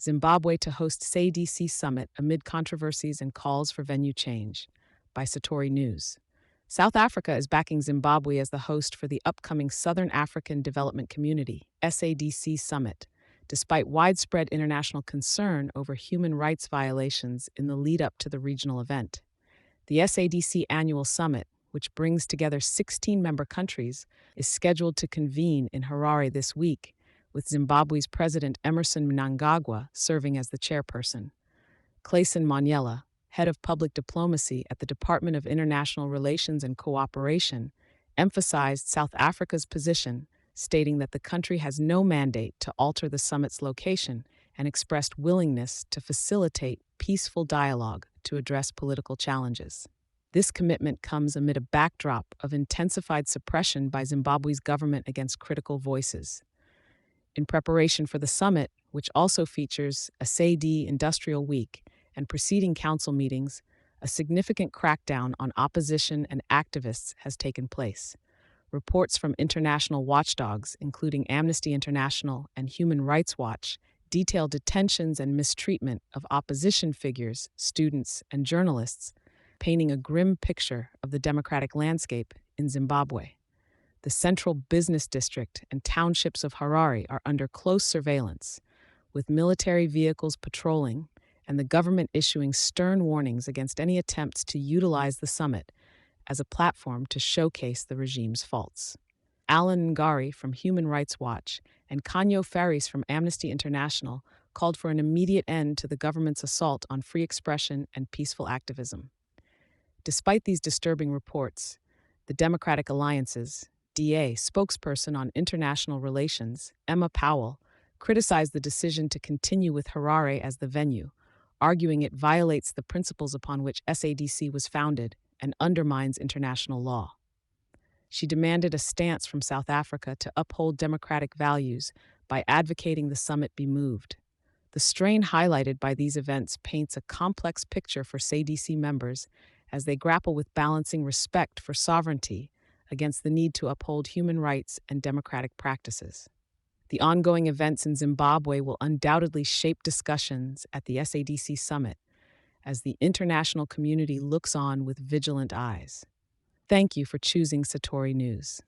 Zimbabwe to host SADC summit amid controversies and calls for venue change, by Satori News. South Africa is backing Zimbabwe as the host for the upcoming Southern African Development Community (SADC) summit, despite widespread international concern over human rights violations in the lead-up to the regional event. The SADC annual summit, which brings together 16 member countries, is scheduled to convene in Harare this week, with Zimbabwe's President Emmerson Mnangagwa serving as the chairperson. Clayson Monyela, head of public diplomacy at the Department of International Relations and Cooperation, emphasized South Africa's position, stating that the country has no mandate to alter the summit's location and expressed willingness to facilitate peaceful dialogue to address political challenges. This commitment comes amid a backdrop of intensified suppression by Zimbabwe's government against critical voices. In preparation for the summit, which also features a SADC Industrial Week and preceding council meetings, a significant crackdown on opposition and activists has taken place. Reports from international watchdogs, including Amnesty International and Human Rights Watch, detail detentions and mistreatment of opposition figures, students, and journalists, painting a grim picture of the democratic landscape in Zimbabwe. The central business district and townships of Harare are under close surveillance, with military vehicles patrolling and the government issuing stern warnings against any attempts to utilize the summit as a platform to showcase the regime's faults. Alan Ngari from Human Rights Watch and Kanyo Faris from Amnesty International called for an immediate end to the government's assault on free expression and peaceful activism. Despite these disturbing reports, the Democratic Alliance's DA spokesperson on international relations, Emma Powell, criticized the decision to continue with Harare as the venue, arguing it violates the principles upon which SADC was founded and undermines international law. She demanded a stance from South Africa to uphold democratic values by advocating the summit be moved. The strain highlighted by these events paints a complex picture for SADC members as they grapple with balancing respect for sovereignty against the need to uphold human rights and democratic practices. The ongoing events in Zimbabwe will undoubtedly shape discussions at the SADC summit as the international community looks on with vigilant eyes. Thank you for choosing Satori News.